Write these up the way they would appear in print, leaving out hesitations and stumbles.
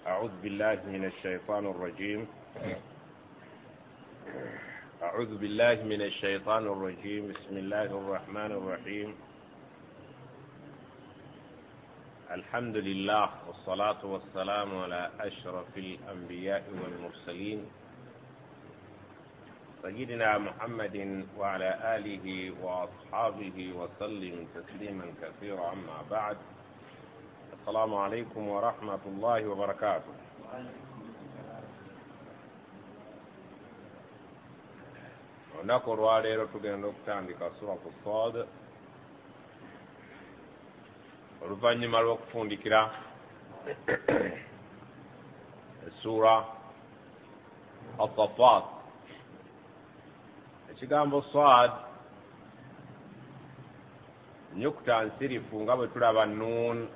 أعوذ بالله من الشيطان الرجيم. أعوذ بالله من الشيطان الرجيم. بسم الله الرحمن الرحيم. الحمد لله والصلاة والسلام على أشرف الأنبياء والمرسلين سيدنا محمد وعلى آله وأصحابه وسلم تسليما كثيرا. أما بعد، السلام عليكم ورحمة الله وبركاته. ونقول واليرو تugenda okutandika suratu Sad oluvannyuma lw'okufundikira essura As-Saffat. Ekigambo Sad nnyukuta nsirifu nga bwe tulaba Nun,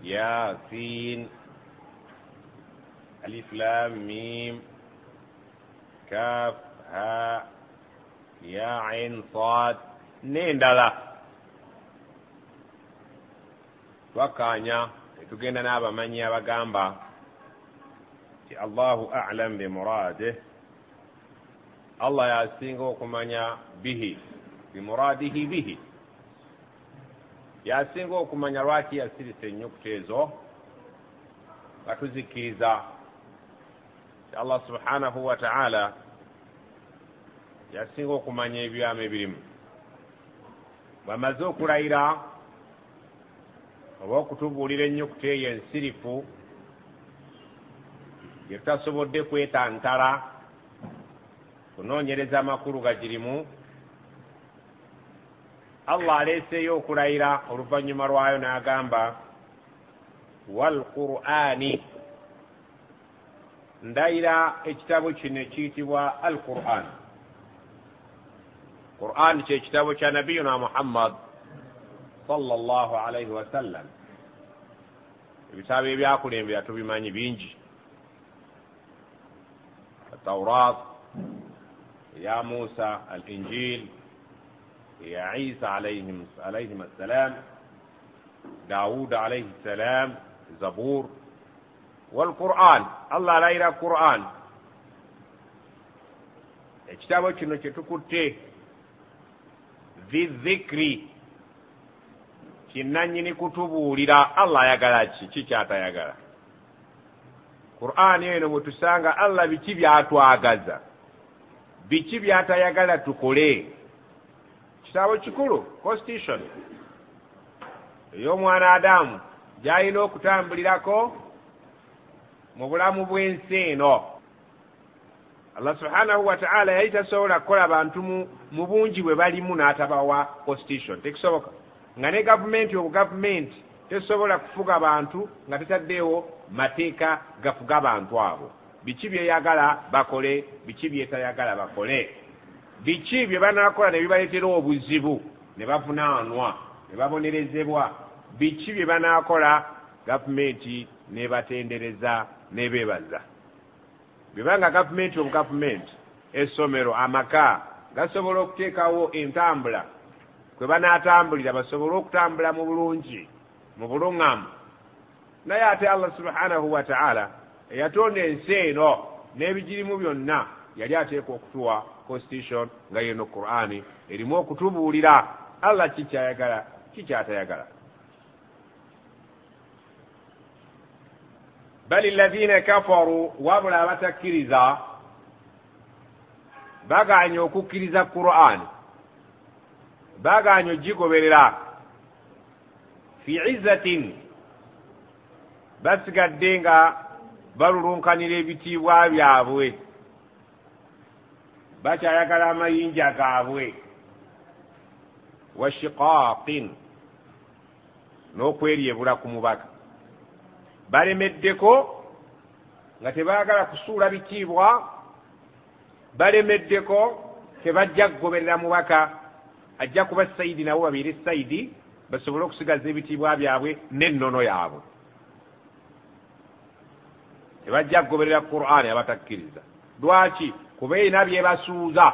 Ya, Sin, Alif Lam Mim, Kaf, Ha, Ya, Ain, Sad n'endala. Twakkaanya netugenda n'abamanyi abagamba nti Allahu a'lam bi muraadihi, Allah yasinga okumanya bihi, bi muraadihi bihi, yasinga okumanya lwaki yasirisa ennyukuta ezo nga tuzikkiriza nti Allah subhanahu wa ta'ala yasinga okumanya ebyamu ebirimu. Bw'amaze okulayira oba okutubuulira ennyukuta eyo ensirifu gye tutasobodde kwetantala kunoonyereza amakulu gagirimu, Allah aleeseeyo okulayira oluvannyuma lwayo n'agamba wal Qur'ani, ndayira ekitabo kino ekiyitibwa al Qur'an. Qur'an kye kitabo kya nabiyuna Muhammad sallallahu alayhi wa sallam. Ebitabo ebyakulembera tubimanyi bingi: Tawrat ya Musa, al-Injil ya Isa alayhim assalam, Daawud alayhi salam, Zabur, wal Qur'an. Allah alayira Qur'an. Ekitabo kino kye tukutte dhikri, kinnannyini kutubuulira Allah ayagala ki kyatayagala. Qur'an eno mwe tusanga Allah biki byatwagaza, biki byatayagala tukole. Kitabo kikulu, constitution ey'omwana Adamu gy'alina okutambulirako mu bulamu bw'ensi eno. Allah subhanahu wa ta'ala yali tasobola kukola bantu mu bungi bwe balimu n'atabawa constitution. Tekisoboka. Nga ne gavumenti obugavumenti tesobola kufuga bantu nga tetaddeewo mateeka gafuga abantu abo. Biki byeyagala bakole, biki byetayagala bakole, biki bye banaakola ne bibaleetera obuzibu ne bavunaanwa ne babonerezebwa, biki bye banaakola gavumenti nebatendereza nebeebaza. Bwebanga gavumenti obugavumenti, essomero, amaka gasobola okuteekawo entambula kwe banaatambulira basobole okutambula mu bulungi, mu buluŋŋamu. Naye ate Allah subhanahu wa ta'ala eyatonda ensi eno n'ebigirimu byonna yali ateeka okutuwa constitution nga yeno Qur'ani erimu okutubuulira Allah kikyayagala kikyatayagala. Bali alladhina kafaru, wabula abatakkiriza baganye okukkiriza Qur'ani, baganye ogigoberera, fi izzatin, basigadde nga balulunkanira ebitiibwa byabwe, bakyayagala amayinja gaabwe, wa shiqaqin, n'okweryebula ku mubaka. Balemeddeko nga tebaagala kusuula bitiibwa, balemeddeko tebajja kugoberera mubaka, ajja kuba sayidi nabo babeere sayidi, basobole okusigaza ebitiibwa byabwe n'ennono yaabwe. Tebajja kugoberera Qur'ani abatakkiriza. Lwaki? Kuba erina byebasuuza,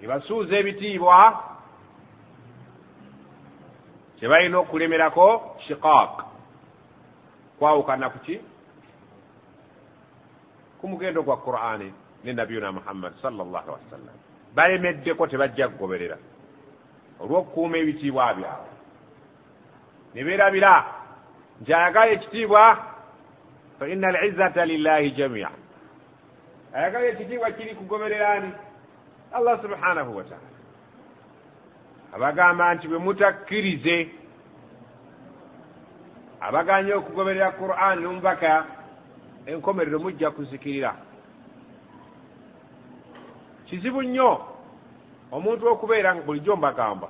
ebasuuza ebitiibwa kyebalina okulemerako shiqaq, kwawukana kuki ku mugendo gwa Qur'ani ne nabiyuna Muhammad sallallahu alaihi wasallam balemeddeko tebajja kugoberera olw'okukuuma ebitiibwa byabwe ne beerabira nti ayagala ekitiibwa fa inna al-izzata lillahi jami'a ayagala ekitiibwa kiri kugoberera ani Allah subhanahu wa ta'ala abagamba nti bwe mutakkirize abaganye okugoberera Qur'an n'omubaka enkomerero mujja kuzikirira kizibu nnyo omuntu okubeera bulijjo mbagamba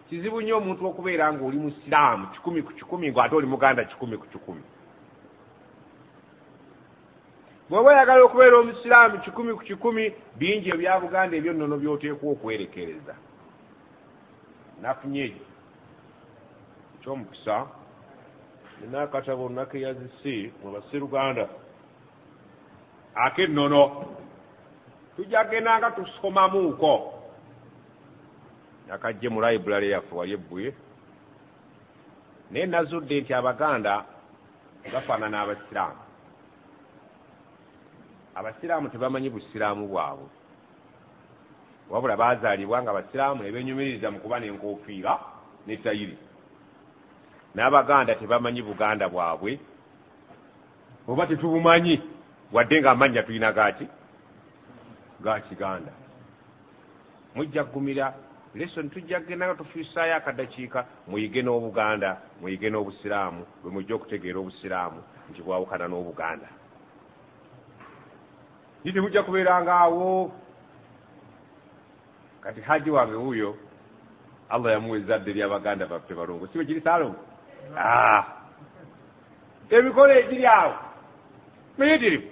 kizibu nnyo omuntu okubeera nga oli musiraamu 100 ku 100 ng'ate oli muganda 100 ku 100 bw'oba oyagala okubeera omusiraamu 100 ku 100 bingi ebya Buganda ebyo nnono by'oteekwa okwerekereza nafunye ekyomukisa nina akatabo olunaku eyazisi mu basseruganda ak'ennono tujja gendanga tusomamuuko nakajje mu library yaffe wali ebbuye naye nazudde nti abaganda bafaanana abasiraamu abasiraamu tebamanyi busiraamu bwabwe wabula baazaalibwa nga abasiraamu ne benyumiriza mu kuba n'enkofiira n'ettayiri n'abaganda tebamanyi buganda bwabwe oba tetubumanyi wadde nga amannya tulina gaaki ga kiganda mujja kugumira lesson tujja kugenda nga tufiisaayo akadakiika muyige n'obuganda muyige n'obusiraamu bwe mujja okutegeera obusiraamu nti bwawukana n'obuganda ni temujja kubeeranga awo kati haji wange wuuyo Allah yamuwa ezzadde ly'abaganda baffe balongo siwe kiri Saalongo emikolo egiri awo miyitirivu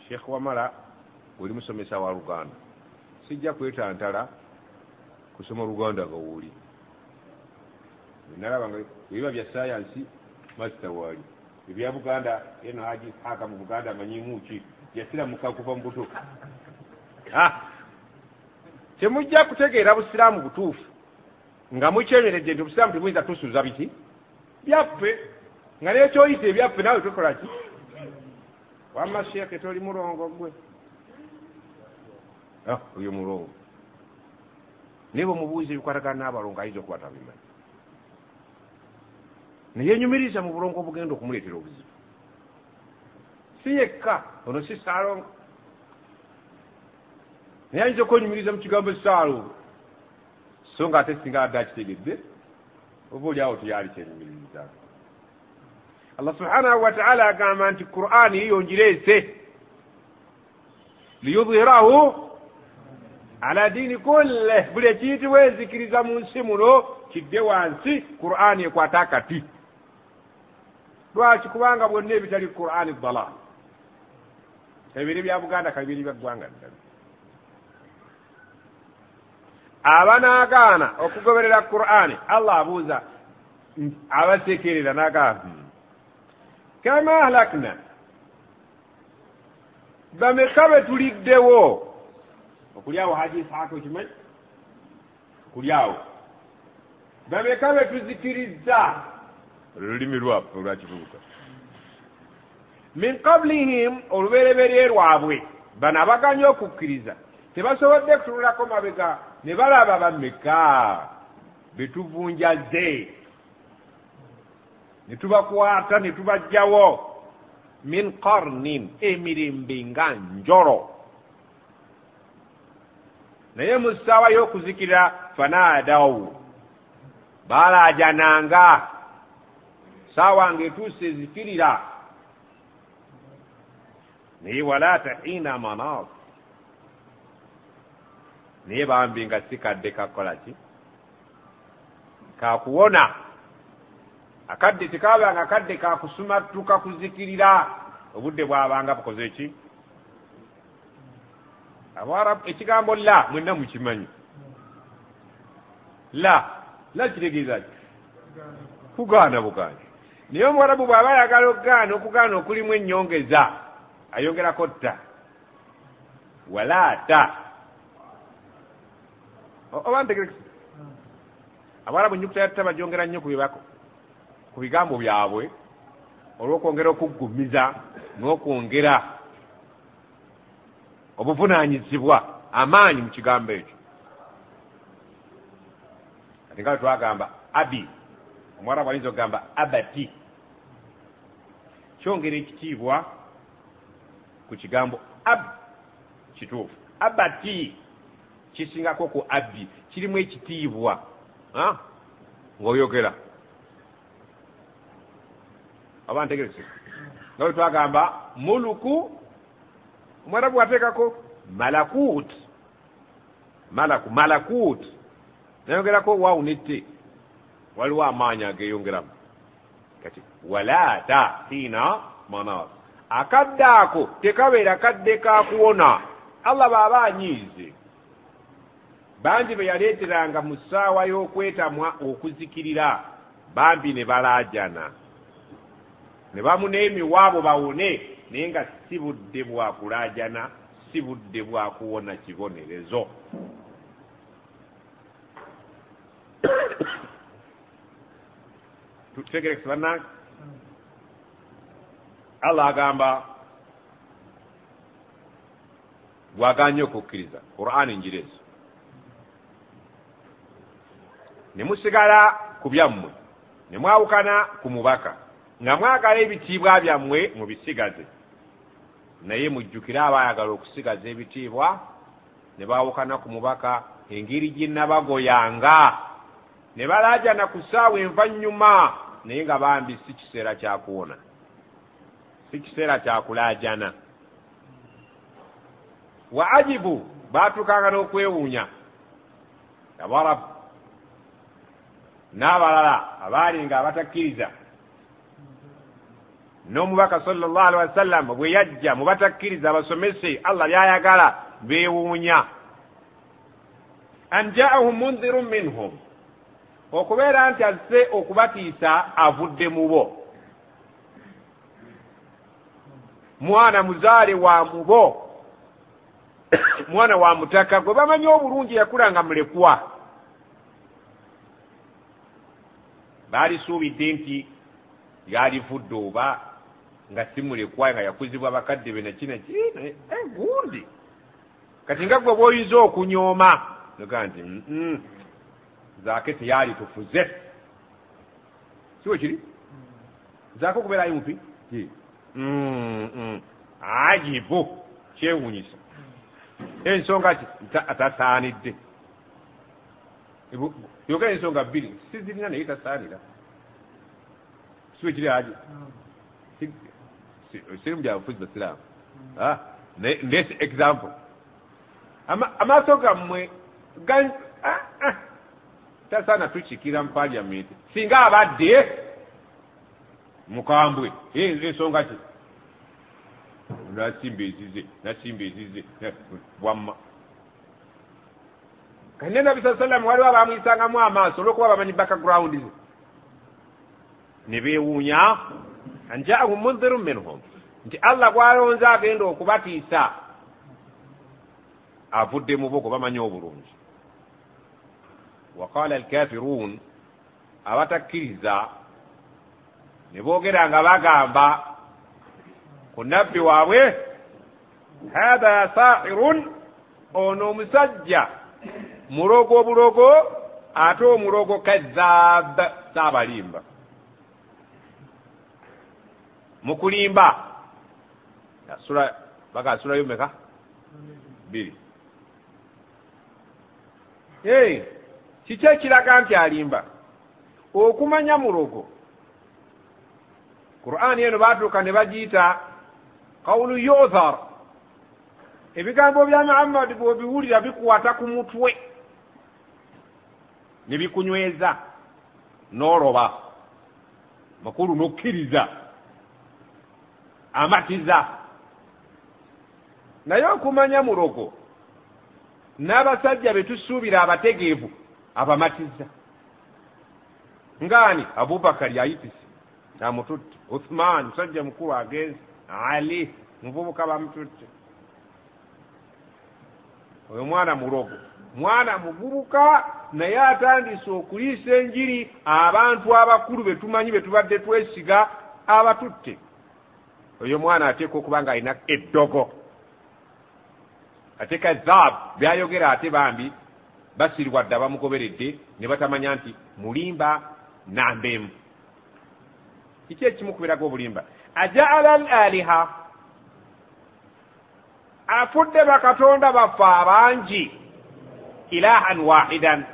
Sheikh Wamala oli musomesa wa Luganda sijja kwetantala kusoma Luganda nga wuli nalaba nga ebiba bya sayansi master wali ebya Buganda eno haji haka mu Buganda manyimu ki yasiramuka kuva mu buto temujja kutegeera busiraamu butuufu nga mukyemeredde nti obusiraamu temuyinza tusuuza biki byaffe nga nekyoyita ebyaffe naawe tukola ki wamma sheeke toli mulongo gwe oyo mulongo naye bwemubuuza ebikwatagana n'abalongo ayinza okuba tabimanyi naye enyumiriza mu bulongo obugenda okumuleetera obuzibu si yekka ono si Saalongo naye ayinza okwenyumiriza mu kigambo Saalongo so nga ate singa adde akitegedde oba oli awo teyali kyenyumiriza Allah subhanahu wa ta'ala agamba nti Qur'ani yiyo ngireese liyudhhirahu ala dini kulle buli ekiyitibwa enzikiriza mu nsi muno kidde wansi Qur'ani ekwata akati lwaki kubanga bwonna ebitali Qur'ani dalal ebiri bya Buganda kabiri bya ggwanga ddala abanaagaana okugoberera Qur'ani Allah abuuza abasekerera n'agamba kama ahlakna bameka betuliddewo okulyawo haji Isaaka okimanyi okulyawo bameka betuzikirizza olulimi lwaffe olwakibuuka min qablihim olubereberye lwabwe bano abaganye okukkiriza tebasobodde kutunulako mabega ne balaba bameka betuvunjaze ne tubakwata ne tubajjawo min qarnin emirembe nga njolo naye mu ssaawa y'okuzikira fanaadaw balaajananga saawa ng'etuuse ezikirira naye wala tahiina manaas naye bambi nga si kadde kakola ki kakuwona akadde tekabanga kadde kakusumattuka kuzikirira obudde bwabanga bukoze ki Abarabu ekigambo la mwenna mukimanyi la kitegeeza ki kugaana bugaana naye Omwarabu bw'aba ayagala okugaana okulimu ennyongeza ayongerako tta walaata oba ntegerekisi Abarabu ennyukuta ya tta bagyongera nnyo ku ku bigambo byabwe olw'okwongera okuggumiza n'okwongera obuvunaanyizibwa amaanyi mu kigambo ekyo. Kati nga twagamba abi, omwarabu ayinza okugamba abati, kyongera ekitiibwa ku kigambo ab kituufu. Abati kisingako ku abi, kirimu ekitiibwa ng'oyogera. Aba ntegerese nga bwe twagamba muluku, omwarabu ateekako malakut, malakut nayongerako waawu nette, waliwo amaanyi ageeyongeramu. Kati walaata fiina manas, akadde ako tekabeera kadde ka kuwona. Allah baba anyiize bangi be yaleeteranga mu ssaawa y'okwetamwa okuzikirira, bambi ne balaajana ne bamuna emiwaabo bawone, naye nga si budde bwa kulaajana, si budde bwa kuwona kibonerezo. tutegerekese bannange, Allah agamba bwaganye okukkiriza Qur'ani njirezi, ne musigala ku byammwe, ne mwawukana ku mubaka, nga mwagala ebitiibwa byammwe mubisigaze. Naye mujjukire abaayagala okusigaza ebitiibwa ne baawukana ku mubaka, engeri gye nabagoyanga ne balaajana ku ssaawa envannyuma, naye nga bambi si kiseera kya kuwona, si kiseera kya kulaajana. Wa ajibu, baatukanga n'okwewuunya abarabu n'abalala abaali nga abatakkiriza, n'omubaka sallallahu alaihi wasallam bwe yajja mu batakkiriza abasomese Allah byayagala, beewuunya. An jaahum munzirun minhum, okubeera nti azze okubatiisa avudde mu bo, mwana muzaale wa mubo, mwana wa mutaka gwe bamanyi obulungi yakulanga mulekwa. Baalisuubidde nti yalivudde oba nga si mulekwa, nga yakuzibwa bakadde be nakinaki gundi. Kati nga gwe bw'oyinza okunyooma noga nti zaake teyali tufuze, siwe kiri zaake okubeera ayumupi ajibu, kyewuunyisa. Ensonga ki atasaanidde, yogera ensonga bbiri sizirina naye tasaanira, siwe kiri aje sirimu byabufuzi basiraamu. This example, amaaso gammwe tasaana tukikira mu parliament singa abadde mukambwe ensonga ki nasimba ezize wamma. Kane Nabi sallallahu alaihi wasallam waliwo abamwisangamu amaaso olw'okuba bamanyi background ze, ne beewuunya. An jaahum munzirun minhum, nti Allah gw'alonze agenda okubatiisa avudde mu bo, bamanyi obulungi. Wa qala alkafirun, abatakkiriza ne boogera nga bagamba ku nabbi waabwe, hatha sahirun, ono omusajja mulogo bulogo, ate omulogo kazzab, saabalimba. Mukulimba sura baga sura yomeka 2. Kiki ekiraga nti alimba? Okumanya mulogo. Qur'ani eno baatuuka ne bagiyita qawlu yu'thar. Ebigambo bya Muhammad bw'obiwulira bikuwata ku mutwe ne bikunyweza n'oloba makulu n'okkiriza amatiza. Naye okumanya mulogo n'abasajja betusuubira abategeevu abamatiza. Ngani? Abubakar ayitise amututte, Uthman musajja mukulu agenze, Ali muvubuka bamututte. Oyo mwana mulogo mwana muburuka naye atandise okuliisa enjiri abantu abakulu betumanyi betubadde twesiga abatutte. Oyo mwana ateeka okuba nga alina eddogo, ate kazaab byayogera ate bambi basirwa dda bamugoberedde ne batamanya nti mulimba nambeemu. Kiki ekimu kubeeraga obulimba? ajaala al aliha, afudde bakatonda baffe abangi ilahan wahidan,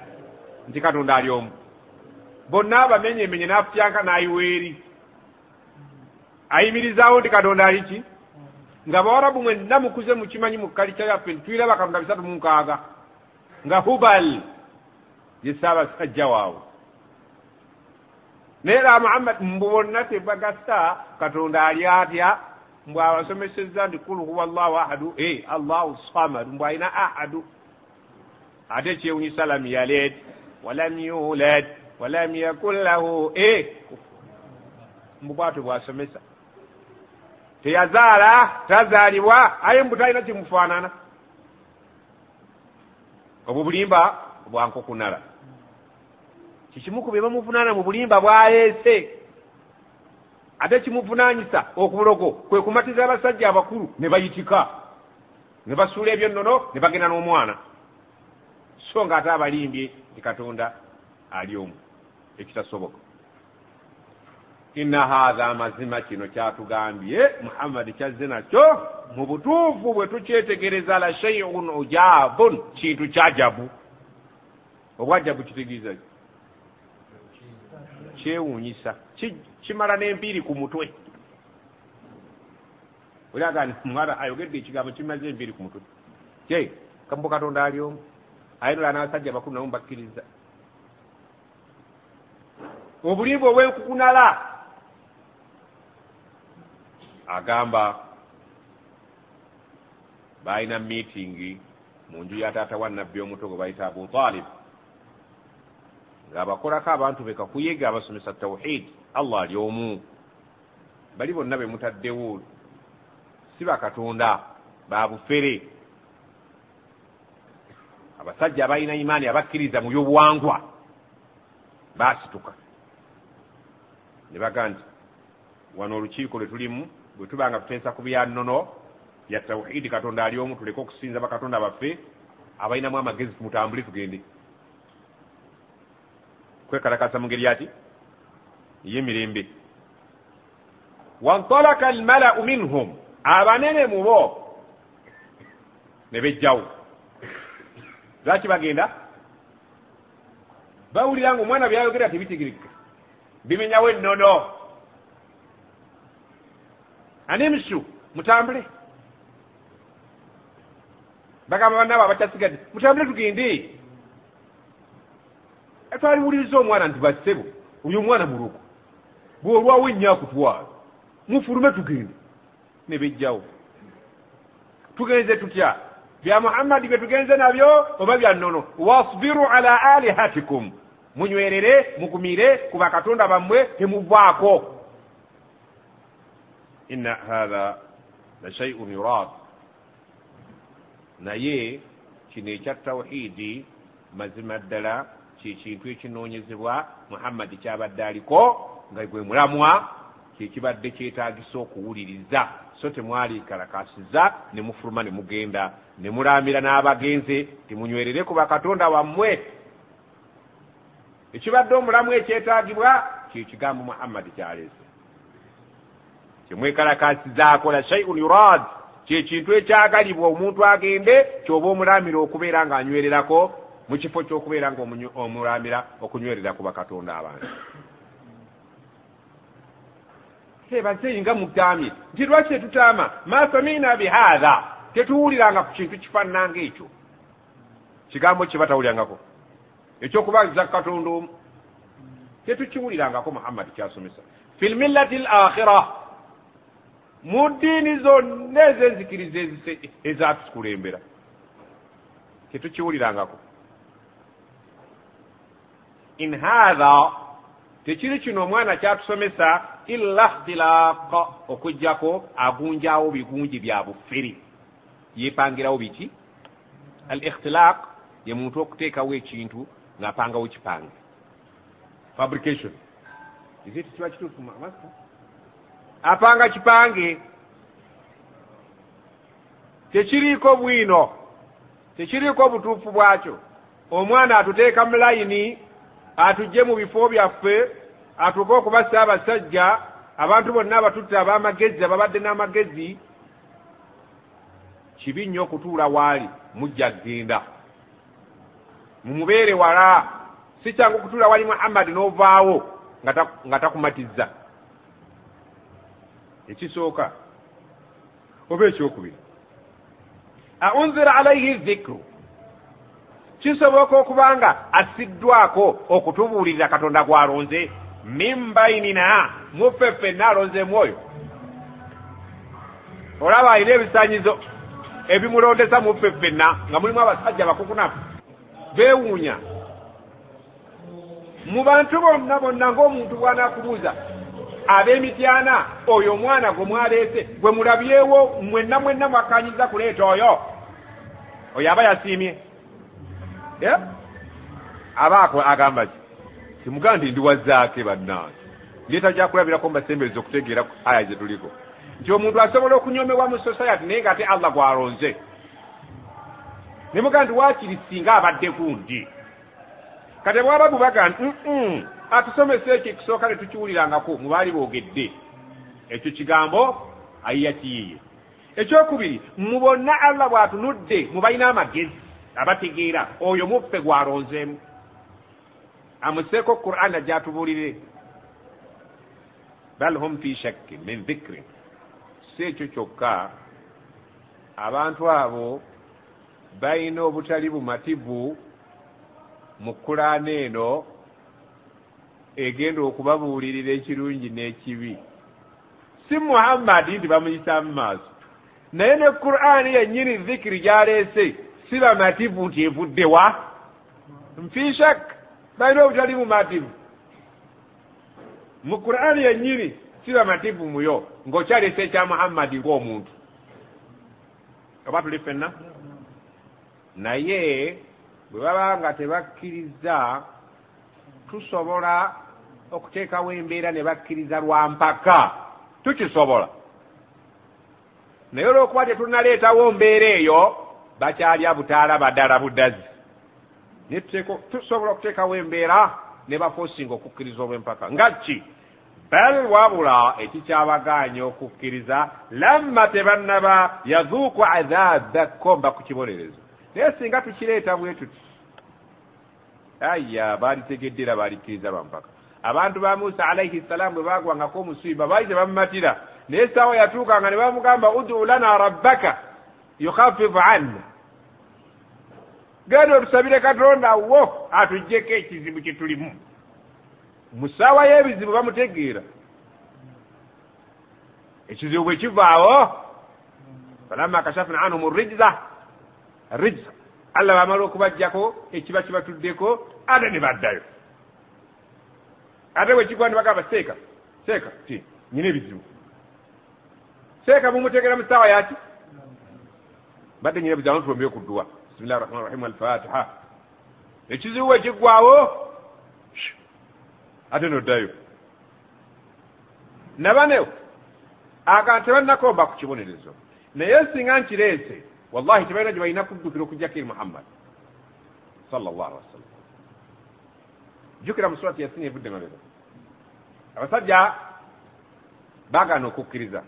nti katonda ali omu, bonna abamenyemenye n'afutyanka n'ayiweeri, ayimirizaawo nti katonda ali ki? Nga bawarabu mwenna mukuze mukimanyi mu kalica yaffe tuyira bakatonda 36 nga Hubal ye ssaabasajja waabwe. Naye era Muhammad mbu bonna tebagasa katonda ali atya, mbu abasomesezza nti kul huwa Allahu ahadu, Allahu samad, mbu alina ahadu. Ate ekyewunyisa lam yalid walam yulad walam yakun lahu mbu bwatyo bwasomesa. Teyazaala, tazaalibwa, aye mbu talina kimufaanana. Obwo bulimba bwa nkokunala. Kikimu ku bye bamuvunaana mu bulimba bwaleese. Ate kimuvunaanyisa okubulogo kwe kumatiza abasajja abakulu ne bayitika, ne basuula ebyonnono ne bagenda n'omwana. So nga ate abalimbye nti katonda ali omu, ekitasoboka. Inna hadha, amazima kino kyatugambye Muhammad kyazze nakyo mu butuufu bwe tukyetegereza la shay'un ujabun, kintu kyajabu. Obwajabu kitegeeza kyewuunyisa, kimala n'empiiri ku mutwe. Olagani mwana ayogedde ekigambo kimaze empiiri ku mutwe. Kambo katonda ali omu, ayinula n'abasajja abakulu nabo bakkiriza. Obulimba obw'enkukunala agamba balina meeting mu nju ya taata wa nabbi omuto gwe bayita Abu Talib, ng'abakolako abantu beka kuyega abasomesa tawhid, Allah ali omu. Bali bonna be mutaddewo si bakatonda, babufere. Abasajja abalina imaani abakkiriza mu byobuwangwa baasituka ne baga nti wano olukiiko lwe tulimu bwe tuba nga tuteesa ku byannono bya tawhidi, katonda ali omu, tuleke okusinza bakatonda baffe, abalinamu amagezi tumutambule tugende. Kwekalakasa mu ngeri ati y'emirembe. Wantalaka almalau minhum, abanene mu bo ne bejjawo. Lwaki bagenda? Bawulira ng'omwana byayogera tebitegerekeka, bimenyawo ennono. Animsu, mutambule. Bagamba bannabo abakyasigadde, mutambule tugende. Twaliwuliriza omwana nti bassebo, oyo omwana mulugo, bw'olwawo ennyo akutwala, mufulume tugende. Ne bejjawo. Tugenze tutya? Bya Muhammad bye tugenze nabyo oba bya nnono? Wasbiru ala alihatikum, munywerere mugumire ku bakatonda bammwe temuvaako. Inna hadha la shay'un yurad, naye kino ekya tawhidi mazima ddala kyekintu ekinoonyezebwa Muhammad kyabadde aliko nga gwe mulamwa, kyekibadde kyetaagisa okuwuliriza. So temwali kalakasiza ne mufuluma ne mugenda ne mulaamira n'abagenze temunywerere ku bakatonda wammwe. Ekibadde omulamu ekyetaagibwa kyekigambo Muhammad kyaleese, kyemwekalakasizaako. La shay'un yurad, kyekintu ekyagalibwa omuntu agende, kyoba omulaamira okubeera ng'anywererako mu kifo ky'okubeera ng'omulaamira okunywerera ku bakatonda abantu. Bazeeyi nga mugambye nti lwaki tetutaama ma samina bihadha, tetuwuliranga ku kintu kifaanana ng'ekyo. Kigambo kye batawulirangako ekyokubaza katonda omu, tetukiwulirangako Muhammad kyasomesa. Fil millati al-akhirah, mu ddiini zonna ez'enzikiriza ezatukulembera, tetukiwulirangako. In hadha, tekiri kino omwana kyatusomesa illa ikhtilaq, okujjako agunjaawo bigunji bya bufere, yeepangirawo biki? Al ikhtilaq ye muntu okuteekawo ekintu ng'apangawo kipange. Fabrication. Is it kiba kituufu master? Apanga kipange. Tekiriiko bwino. Tekiriiko butuufu bwakyo. Omwana atuteeka mu layini, atujje mu bifo byaffe, atuuke okubassa abasajja, abantu bonna abatutte ab'amagezi, ababadde n'amagezi. Kibi nnyo okutuula waali, mujja genda. Mumubeere wala. Si kyangu okutuula wali Muhammad n'ovaawo nga takumatizza. Ekisooka oba ekyokubiri, aunzira alayhi dhikru, kisoboka okubanga asiddwako okutubuulirira Katonda gw'alonze, min bainina, muffe ffenna alonzeemu oyo. Olaba alina ebisaanyizo ebimulondesa muffe ffenna nga mulimu abasajja bakukunafu beewuunya. Mu bantu bonna bonna ng'omuntu bw'anaakubuuza ab'emityana, oyo omwana gwe mwaleese gwe mulabyewo mwenna mwakanyiza kuleeta oyo aba yasiimye. Aba agamba ki? Simugandi ndi wazaake bannange. Ndeeta gyakulabirako mbasembereza okutegeera aya gye tuliko. Nti omuntu asobola okunyomebwa mu society naye ng'ate Allah gw'alonze. Ne mugandi waakiri singa abadde gundi. Kati bwaba bubaga nti atusomesa ekyo ekisooka ne tukiwulirangako mu baali boogedde. Ekyo kigambo ayiya kiyiye. Ekyokubiri, mu bonna Allah bw'atunudde mu balina amagezi abategeera oyo muffe gw'alonzeemu. Amuseeko Qur'an gy'atubuulire. Bal hum fi shakkin min dhikri. Si ekyo kyokka, abantu abo balina obutali bumativu mu Qur'an eno egenda okubabuulirira ekirungi n'ekibi. Si Muhammad nti bamuyisa mu maaso, naye ne Qur'an yennyini dhikiri gy'aleese si bamativu nti evudde wa? Fi shak, balina obutali bumativu. Mu Qur'an yennyini si bamativu muyo ng'okyaleese ekya Muhammad ng'omuntu. Oba tuli ffenna? Naye bwe baba nga tebakkiriza, tusobola okuteekawo embeera ne bakkiriza lwa mpaka. Tukisobola. Naye olw'okuba tetunaleetawo mbeera eyo, bakyalya butaala baddala buddazi. Naye tusobola okuteekawo embeera ne bafoosinga okukkiriza olw'empaka. Nga ki? Bal wabula ekikyabagaanya okukkiriza lamma tebannaba yazuuku adhaaba komba ku kibonerezo. Naye singa tukireeta bwe tuti, aya baalitegedde era baalikkiriza lwampaka. Abantu ba Musa alayhi salamu bwe baagwangako omusiiba baali tebamumatira, naye essaawa yatuukanga ne bamugamba ud'u lana rabbaka yukhaffifu anna, genda otusabire Katonda wo atuggyeko ekizibu kye tulimu. Mu ssaawa y'ebizibu bamutegeera. Ekizibu bwe kivaawo, falamma kashafna anhum rijza, Allah bamala okubajjako ekiba kibatuddeko, ate ne baddayo. Ate bwe kigwa ne bagamba seeka ti nyina ebizibu. Seeka mumutegeera mu ssaawa yaki? Badde nyina ebizibu tulombye ku dduwa. Bismillahi rahmani rahim, al-Fatiha. Ekizibu bwe kiggwawo, ate noddayo. Nabanewo akantu tebannakomba ku kibonerezo, naye singa nkireese wallahi tebalina gye balina kuddukira okugyako eri Muhammad sallallahu alaihi wasallam. Jjukira mu surati Yasin evudde mabega, abasajja baagaana okukkiriza.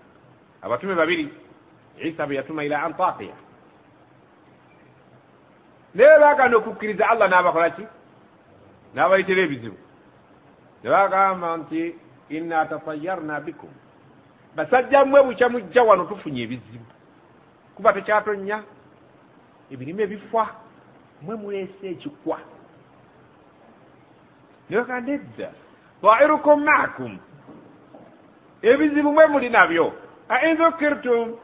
Abatume babiri, Isa bwe yatuma ila Antakiya, naye baagaana okukkiriza. Allah n'abakola ki? N'abayitira ebizibu. Ne bagamba nti inna tatayyarna bikum, basajja mmwe bukya mujja wano tufunye ebizibu, kuba tekyatonya, ebirime bifa, mmwe muleese ekikwa. Ne bagamba nedda, ta'irukum ma'akum, ebizibu mmwe muli nabyo. In dhukirtum,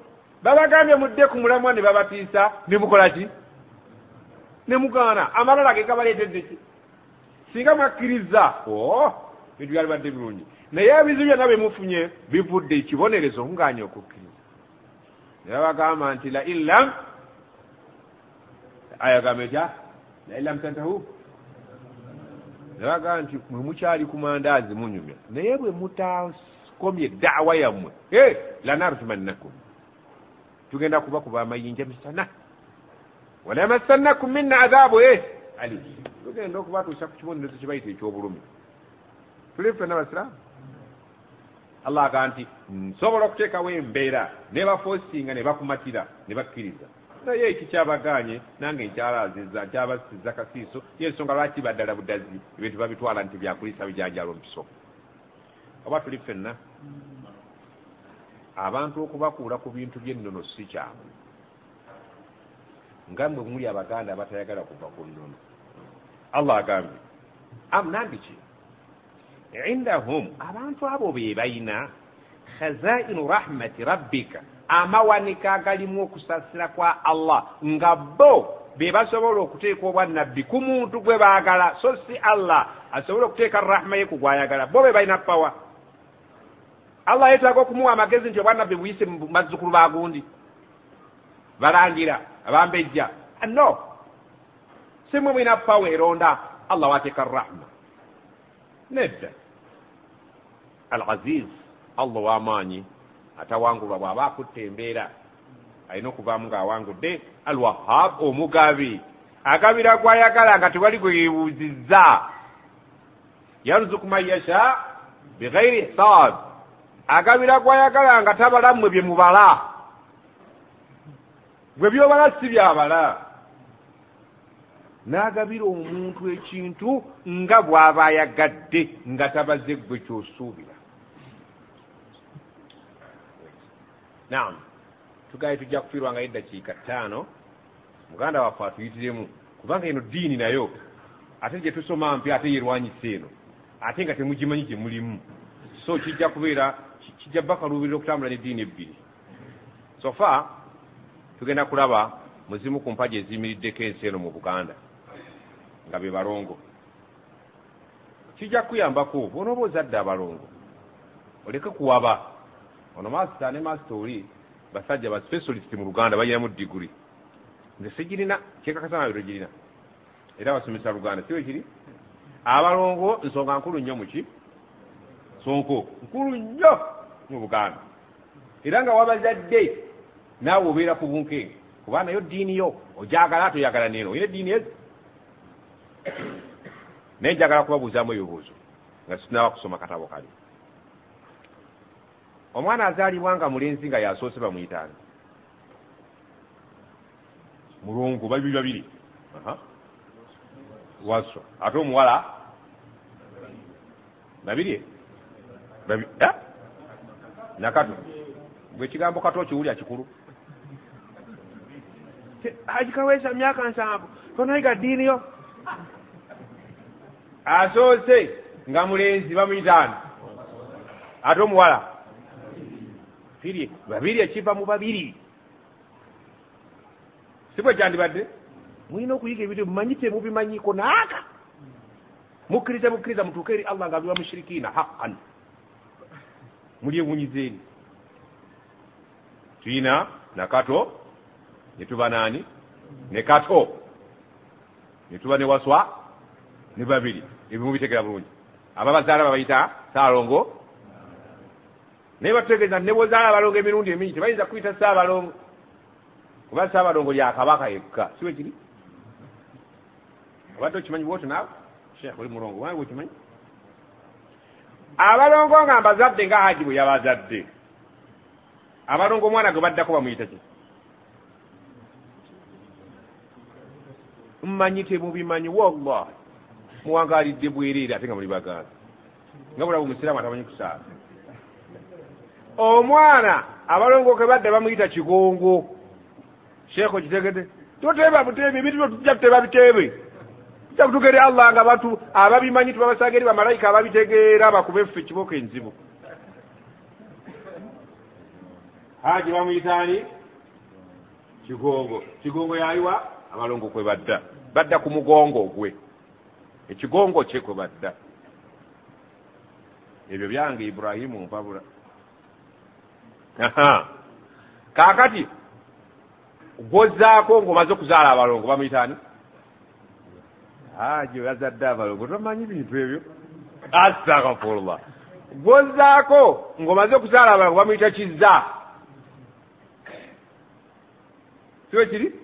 babagambye mudde ku mulamwa ne babatiisa, ne mukola ki? Ne mugaana. Amalala ge gabaleetedde ki? Singa mwakkiriza, bintu byali badde birungi. Naye ebizibu byonna bye mufunye bivudde ekibonerezo ngaanya okukkiriza. Ne babagamba nti la illam, ayagamba etya? laila mtantahu nabaga nti mwe mukyali ku mandaazi munyumya naye bwe mutakomye da'wa yammwe lanarjumannakum tugenda kubakuba amayinja misana wala yamassannakum minna adhabu ali tugenda okubatuusa ku kibonerezo kibayita ekyobulumi tuli ffenna basiraamu allah aga nti nsobola okuteekawo embeera ne bafoosinga ne bakumatira ne bakkiriza naye ekikyabaganye nange nkyalazizza nkyabasizza kasiiso yensonga lwaki baddala budazi ebintu babitwala nti byakulisa bijanjalo mpiso oba tuli ffenna abantu okubakuula ku bintu by'ennono si kyamu nga mwe muli abaganda abatayagala kuva ku nnono allah agambye nandiki indahum abantu abo be bayina khazainu rahmati rabbika amawanika agalimu okusasira kwa allah nga bo be basobola okuteeka obwannabbi ku muntu gwe baagala so si allah asobola okuteeka rahma ye ku gwayagala bo be balina pawa allah yetaaga okumuwa amagezi nti obwannabbi buyise mu bazzukulu bagundi balangira abambejja no simwe mwina pawa eronda allah wateeka rahma nedda al-aziz allah w'amaanyi atawangulwa bw'aba akutte embeera alina okuvaamu ng'awangudde al-wahhab omugabi agabira gwayagala nga tewali gwe yeebuuzizza yarzuku man yasha bighairi hisaab agabira gwayagala nga tabala mmwe bye mubala gwe byobala si byabala n'agabira omuntu ekintu nga bw'aba ayagadde nga tabaze gwe kyosuubira naam tugaye tujja kufiirwa nga eddakiika 5 muganda waffe atuyitiremu kubanga eno ddiini nayo ate gye tusoma mpya ate yerwanyisa eno ate nga temugimanyi gye mulimu so kijja kubeera kijja bakaluubirira okutambula n'eddiini ebbiri sofa tugenda kulaba muzimu ku mpaji eziyimiriddeko ensi eno mu buganda nga be balongo kijja kuyambako bw'onooba ozadde abalongo oleke kuwaba ono masita ne masita oli basajja ba specialist mu luganda balinamu diguri nze sigirina kyekakasana biro girina era basomesa luganda siwe kiri abalongo nsonga nkulu nnyo muki sonko nkulu nnyo mu buganda era nga wabazadde naawe obeera ku bunkenge kuba nayo ddiini yo ojagala atoyagala neeno oyina eddiini ezi naye njagala kubabuuzaamu ebibuuzo nga situnaba kusoma katabo kali omwana azaalibwa nga mulenzi nga yasoose bamuyitaani mulongo babiri waso ate omuwala babiri nakato gwe kigambo kato kiwulya kikulu agikaweesa myaka 7 tonayiga ddiini yo asoose nga mulenzi bamuyitaani ate omuwala babiri ekiva mu babiri sibwe kyandibadde mulina okuyiga ebintu mumanyite mubimanyiko naaka mukkiriza mutuuke eri allah nga biwa mushirikiina haqqan mulyewunyiza eri tuyina nakato netuba nani ne kato netuba ne waswa ne babiri ebyo mubitegera bulungi ababazaala babayita saalongo naye batutegeeza ne bwozaala abalongo emirundi emingi tebayinza kuyita saabalongo kuba saabalongo lyakabaka yekka siwe kiri obadde okimanyi bwotyo naawe sheekh oli mulongo wawe bwekimanyi abalongo nga mbazadde nga haji bwe yabazadde abalongo omwana gwe baddako bamuyita ki mmanyite mubimanyi wallahi muwangalidde bwereere ate nga muli baganda nga bulaba omusiraamu atamanyi kusaala omwana abalongo ke badde bamuyita kigongo sheekho kitegede toteba buteebe ebintu tujja kuteba biteebe tujja kutugeere allah nga bantu ababimanyi tubabasaga eri bamalayika ababitegeera bakube ffe kiboko enzibu haji bamuyitaani kigongo yayiwa abalongo kwe badda ku mugongo gwe ekigongo kye kwe badda ebyo byange Ibrahimu mpabula kaakati gwozaako ng'omaze okuzaala abalongo bamuyitaani gye yazadde abalongo tomanyi bintu ebyo. Astaghfirullah. Gwozaako ng'omaze okuzaala abalongo bamuyita kizza. Kiwe kiri?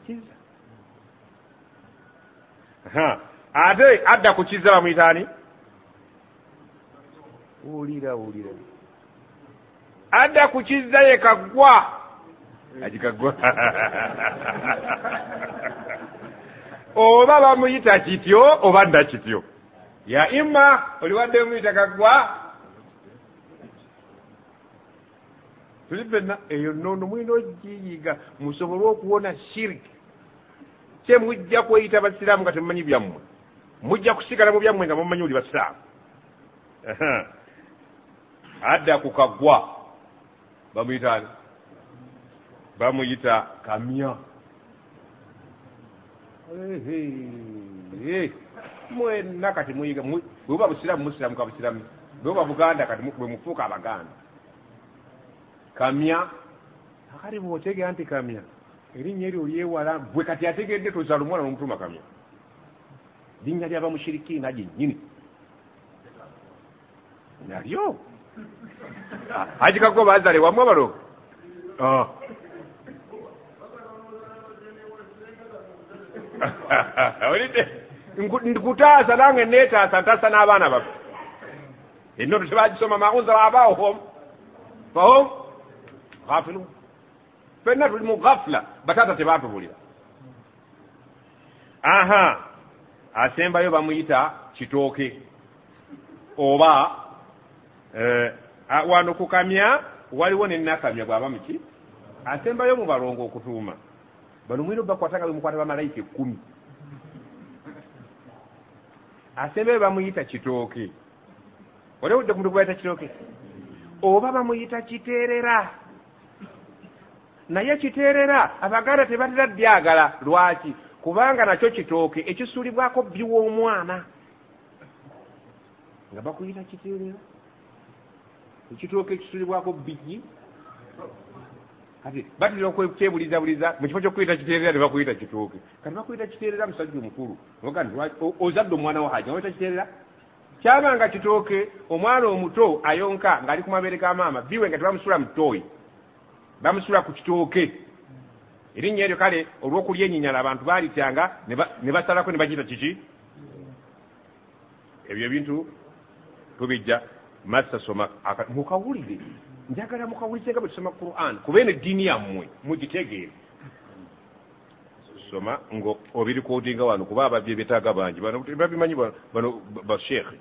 Kizza. Ate adda ku kizza bamuyita ani? Wulira. Adda ku kizza ye kaggwa. Agikaggwa. Oba bamuyita kityo oba nda kityo. Ya imma oliwadde muyita kaggwa. Tuli fenna eyo nnono mulina ogiyiga musobole okuwona shiriki. Kye mujja kweyita basiraamu nga temumanyi byammwe. Mujja kusigala mu byammwe nga mumanyi oli basiraamu. Adda ku kaggwa bamuyita ani? Bamuyita kamya. Mwenna kati muyiga bweba busiramu musiramu ka busiramu bweba Buganda kati bwe mufuuka Abaganda. Kamya akali bw'otegera nti kamya erinnya eryo lyewala bwe kati ategedde tozaala omwana n'omutuma kamya. Linnya ly'abamushirikiina gyennyini nalyo agikago bazaale wamu abalongo. Nkutaasa nange neetaasa ntaasa n'abaana baffe. Ennoto tebagisoma maunzira abaahum fahum ghafilun. Ffenna tuli mu ghafula bataata tebaatubulira. Asembayo bamuyita kitooke oba wano kukamya waliwo nennakamya bw'aba muki asembayo mu balongo okutuuma. Bano mwino bakwatanga bemukwata bamalayika 10. Asembayo bamuyita kitooke. Olewudde ku muntu gwe bayita kitooke? Oba bamuyita kiteerera. Naye kiteerera Abaganda tebatera byagala. Lwaki? Kubanga nakyo kitooke ekisuulibwako bbi w'omwana. Nga bakuyita kiteerera. Ekitooke ekisuulibwako bbi. Kati batera okwebulizabuliza mu kifo ky'okuyita kiteerera ne bakuyita kitooke. Kati bakuyita kiteerera musajja omukulu. Ozadde omwana wa haji wayita kiteerera. Kyabanga kitooke omwana omuto ayonka ng'ali ku mabeere ga maama biwe nga tebamusula mu ttooyi. Bamusula ku kitooke. Erinnya eryo kale olw'okulya enyinyala abantu baalityanga ne basalako ne bagiyita kiki? Ebyo ebintu tubijja massa soma mukawulire. Njagala mukawulire nga bwe tusoma Qur'an kuba eno eddiini yammwe mugitegeere. Soma ngo obirikodinga wano kuba ababbi betaaga bangi bano babimanyi bano basheekhe.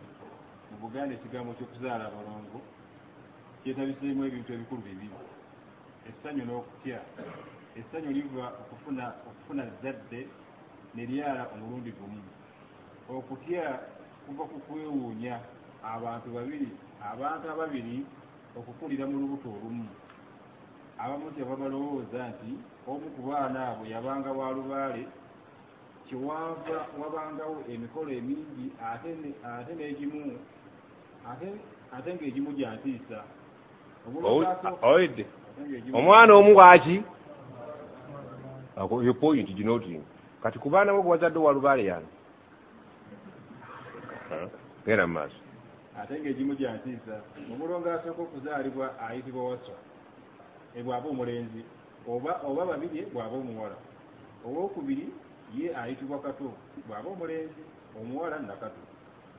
Mu Buganda ekigambo ky'okuzaala abalongo kyetabiseemu ebintu ebikulu bibiri: essanyu n'okutya. Essanyu liva okufuna zadde ne lyala omulundi gumu. Okutya kuva ku kwewuunya abantu ababiri okukulira mu lubuto olumu. Abamu kyava balowooza nti omu ku baana abo yabanga wa lubaale kiwava wabangawo emikolo emingi ate n'egimu ate ng'egimu gya ntiisa. Oyidde omwana omu waaki yo point ginoting kati ku baana bo gwazadde wa lubaale yani genda mu maaso. Ate ng'egimu gya ntiisa. Omulongo asooka okuzaalibwa ayitibwa waswa bw'aba omulenzi, oba babiri bw'aba omuwala. Owookubiri ye ayitibwa kato bw'aba omulenzi, omuwala nakato.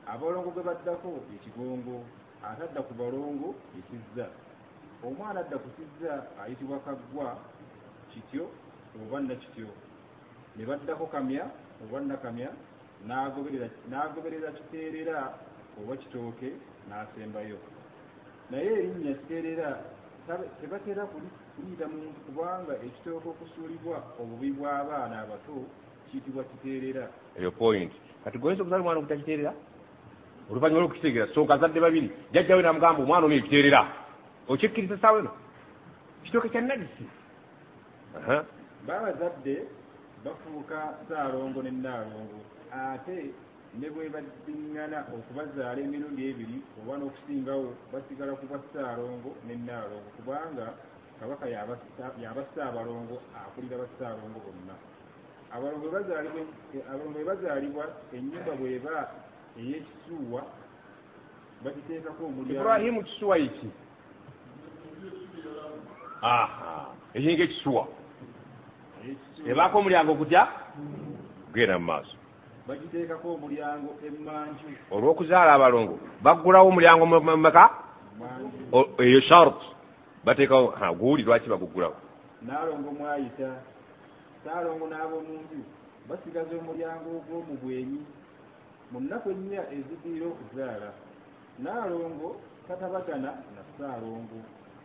Abalongo gwe baddako ekigongo, atadda ku balongo ekizza. Omwana adda ku kizza ayitibwa kaggwa, kityo oba nakityo. Ne baddako kamya oba nakamya n'agoberera kiteerera oba kitooke n'asembayo. Naye erinnya kiteerera tebatera kuliyita muntu kubanga ekitooke okusuulibwa obubi bw'abaana abato kiyitibwa kiteerera. Eyo point. Kati goyinza okuzaala omwana okutta kiteerera oluvannyuma lw'okukitegeera songa azadde babiri jjajjawe namugamba omwana ono ekiteerera okikkiriza saawa eno kitooke kya nagisi. Babazadde bafuuka Ssaalongo ne Nnaalongo ate ne bwe baddiŋŋana okubazaala emirundi ebiri oba n'okusingawo basigala kuba Ssaalongo ne Nnaalongo kubanga Kabaka y'aba Ssaabalongo akulira ba Ssaalongo bonna. abalongo bwe bazaalibwa ennyumba bw'eba ey'ekisuuwa bagiteekako omulyango. Ibrahimu kisuwa iki? Eyinga ekisuwa ebaako omulyango gutya genda mu maaso bagiteekako omulyango emmanju. olw'okuzaala abalongo baggulawo omulyango mumeka eyo shart bateekawo guwuli lwaki baguggulawo. Naalongo mwayita Saalongo n'ab'omunju basigaza omulyango ogw'omu bwenyi mu nnaku ennya eziddirira okuzaala. Naalongo tatabagana na Saalongo.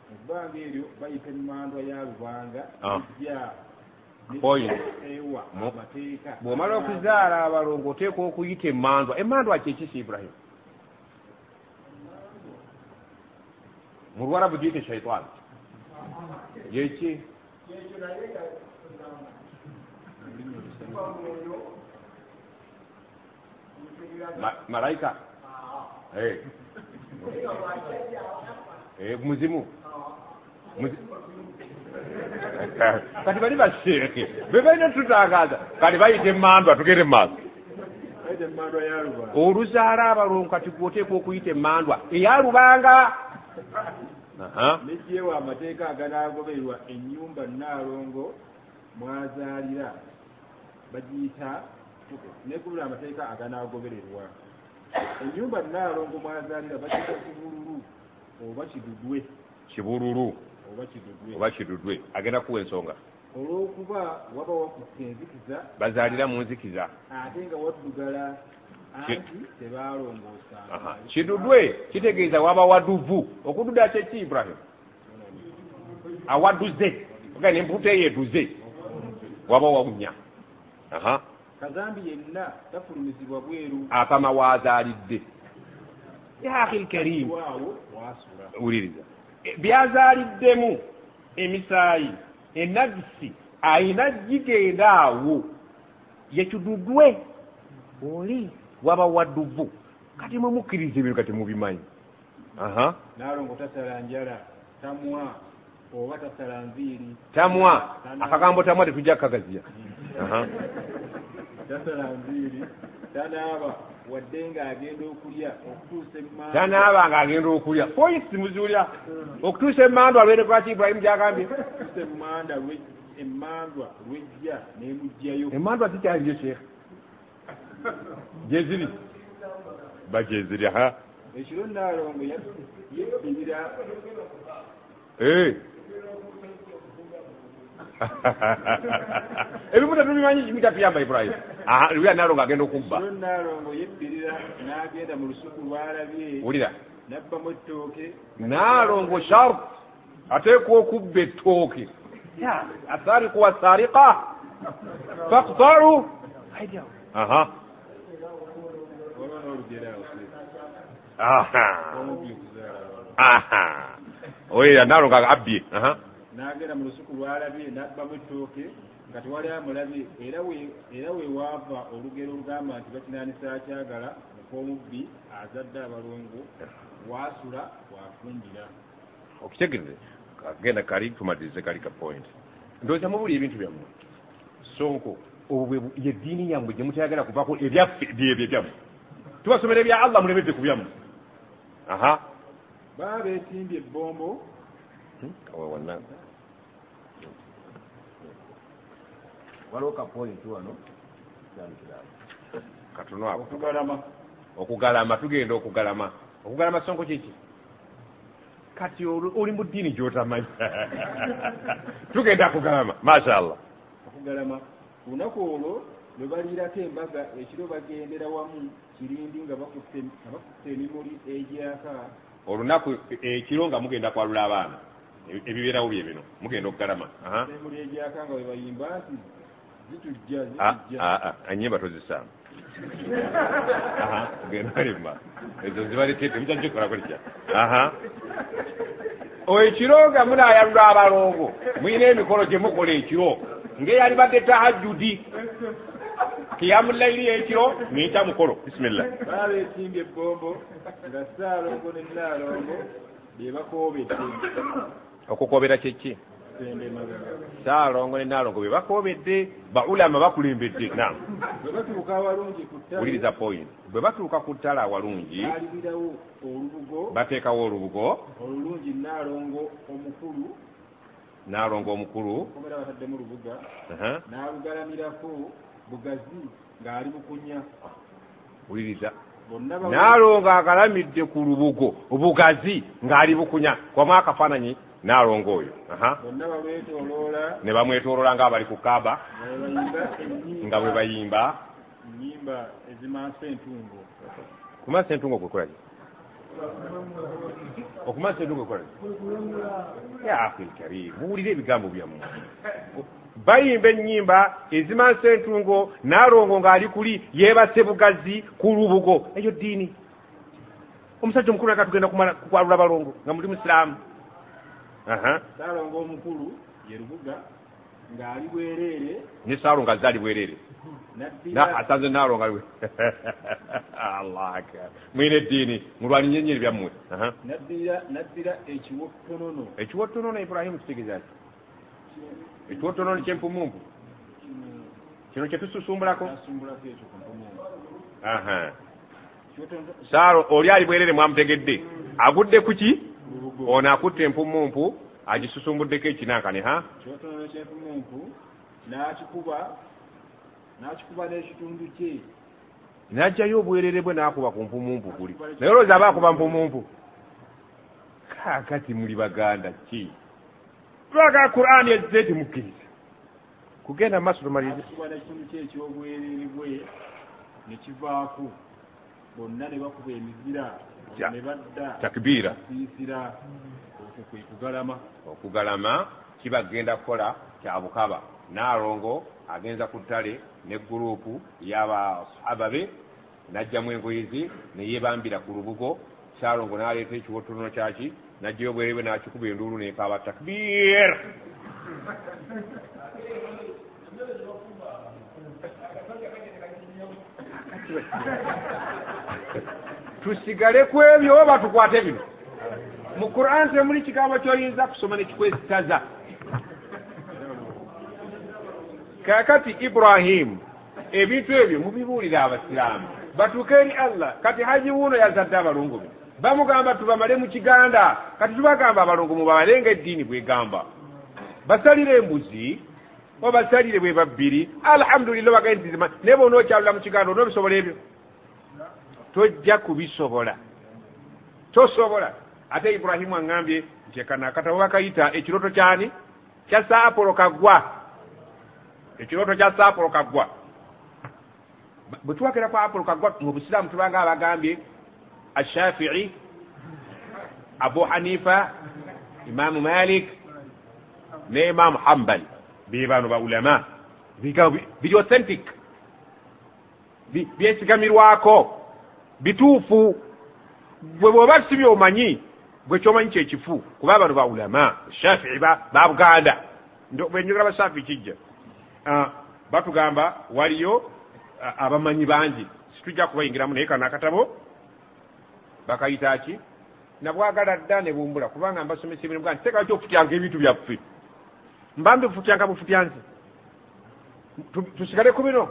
Mu bbanga eryo bayita emmandwa ya lubanga ejja ewa amateeka. Bw'omala okuzaala abalongo oteekwa okuyita emmandwa. Emmandwa kyekisi Ibrahimu? Mu Luwarabu giyite shaitaani. Yeki? Malaika? Muzimu? Kati bali basheeke be balina tutangaaza kati bayita emmandwa tugende mu maaso. Oluzaala abalongo kati gwoteekwa okuyita emmandwa eyalubanga. N'ejjeewo amateeka aganaagobererwa ennyumba Naalongo mwazaalira bagiyita nekubira amateeka aganaagobererwa ennyumba Naalongo mwazaalira bagiyita kibululu oba kidudwe. Kibululu oba kidudwe agenda kuwa ensonga. Olw'okuba waba wakutte enzikiza bazaalira mu nzikiza ate nga waddugala anti tebaalongoosanga. Kidudwe kitegeeza waba waduvu. Okudduda kyeki Ibrahimu? Awaduze ogani empuuta eyo eduze waba wawunya. Kazambi yenna tafulumizibwa bweru. Akama waazaalidde. Ya akhi Karim, wuliriza byazaaliddemu emisaayi enagisi ayina gigenda awo yekidudwe oli waba wadduvu. Kati mwe mukkiriza ebintu kati mubimanyi. Naalongo tasala njala tamwa oba tasala nviiri. Tamwa akagambo tamwa tetujja kukagazia. Tasala nviiri tanaaba wadde ng'agenda okulya okutuusa emmandwa. Tanaaba ng'agenda okulya poyisi muzuulya okutuusa emmandwa lwene kwaki Ibrahimu gyagambye. Okutuusa emmandwa lwejja n'emuggyayo. Emmandwa zikyaliyo sheekh gyeziri bagyeziri. Ekiro Naalongo yebbirira ebimu tetubimanyi kimitapiyamba Ibrahimu. Lwya Naalongo agenda okubba. Ekiro Naalongo yebbirira n'agenda mu lusuku lw'alabye. Wulira n'abbamu ettooke. Naalongo shart ateekwa okubba ettooke. Asaariqu wasaariqa faqta'u aydiyahum. Oya Naalongo abbye. N'agenda mu lusuku lw'alabye n'abbamu ettooke nga tewali amulabye era we waava olugero olugamba nti bakinaanisa kyagala mukoomubbi azadde abalongo waasula wafumbira. Okitegeeze kagenda kali tumalirize kali ka point. Ndowooza mubuli ebintu byammwe Sonko obwo yeddiini yammwe gye mutayagala kuvaako ebyaffe byebyo byammwe. Tubasomera ebya Allah mulemedde ku byammwe. Baba beetimbye ebbombo. Waliwo ka point wano katono ako. Okugalama tugenda okugalama. Okugalama Sonko kiki? Kati oli mu ddiini gy'otamanyi. Tugenda kugalama mashallah. Okugalama ku lunaku olwo lwe baliirako embaga ekiro bagendera wamu kirindi nga bakutte emimuli egyaka. Olunaku ekiro nga mugenda kwalula abaana ebibeerawo bye bino mugenda okugalama. Emimuli egyaka nga bwe bayimba nti zitujja. Ennyimba tozisanga. Genda limba ezo zibaletedde mujja kulija. Ekiro nga munaayalula abalongo mulina emikolo gye mukola ekiro ng'eyali badde tahajjudi kiyamulayiri ekiro ng'eyita mukolo. Bismillah. Baba beetimbye ebbombo nga Saalongo ne Naalongo bye bakoobedde. Okukoobera kyeki? Saalongo ne Naalongo be bakoobedde baulama bakulembedde nam bwe batuuka awalungi ku ttale wuliriza point bwe batuuka ku ttale awalungi baalibirawo olubugo bateekawo olubugo olulungi Naalongo omukulu komera bataddemu olubuga n'alugalamirako bugazi ng'ali bukunya wuliriza Naalongo agalamidde ku lubugo obugazi ng'ali bukunya kwamu akafaananyi Naalongo oyo bonna bamwetooloola ne bamwetooloola ng'abali ku kaaba nga bwe bayimba ennyimba ezimansa entungo kumansa entungo kwekolaki okumansa entungo kwekolaki ya akhil karim muwulire ebigambo byammwe bayimba ennyimba ezimansa entungo Naalongo ng'ali kuli yeebase bugazi ku lubugo eyo ddiini omusajja omukulu naka tugenda kukwalula abalongo nga muli musiraamu Saalongo omukulu ye lubuga ng'ali bwereere ne Saalongo azali bwereere asanze Naalongo ali Allah akbar mwine eddiini mulwani nyenyeri byammwe naddira ekiwottonono Ibrahimu kitegeeza ki ekiwottonono kyempumumpu kino kye tususumbulako Saalo oli ali bwereere mwamutegedde agudde kuki ono akutte empumumpu agisusumbudeko ekinankane kyotonono kyempumumpu n'akikuba n'ekitundu kye n'ajjayo obwerere bwe n'akuba ku mpumumpu kuli naye olowooza aba akuba mpumumpu kaakati muli baganda ki lwaga Qur'ani ezze timukkiriza kugenda maaso tumalirize akuba n'ekitundu kye eky'obwerere bwe ne kivaako bonna ne bakuba emizira ne badda takbiira siisira okwo kwe okugalama kibagenda kukola kya bukaba Naalongo agenza ku ttale ne guruupu y'abasahaba be n'ajjamu engoye ze ne yeebambira ku lubugo Saalongo n'aleeta ekiwottonono kyaki n'ajjayo obwere bwe n'akikuba enduulu n'ekaaba takbiir tusigale ku ebyo oba tukwate bino mu Qur'an temuli kigambo ky'oyinza kusoma ne kikwesitaza kakati Ibrahim ebintu ebyo mubibuulira abasiraamu batuuke eri Allah kati haji wuuno yazadde abalongo be bamugamba tubamale mu kiganda kati tubagamba abalongo mubabalenga eddiini bwegamba basalire embuzi oba basalire bwe babbiri alhamdulillah bagenzizima naye bona okyalula mu kiganda onoobisobola ebyo tojja kubisobola tosobola ate Ibrahimu aŋŋambye nti ekana akatabo bakayita ekiroto kyani kya Saapolo kaggwa ekiroto kya Saapolo kaggwa bwe tuwakera kwa Apolo kaggwa mu busiraamu tubanga abagambye Ashafii Abu Hanifa Imaamu Malik ne Imaamu Hanbal bibano ba ulama biri authentic byesigamirwako bituufu bwe bwoba si byomanyi bwe kyomanyi kyekifu kuba abantu ba ulama Shafii ba Buganda bwenjogera Bashafii kijja batugamba waliyo abamanyi bangi situjja kubayingiramu naye kana akatabo bakayita ki nabwagala dda ne bumbula kubanga mbasomesa ebintu bwange tekala kyofutyanga ebintu byaffe mbambi bufutyanga bufutyanze tusigale ku bino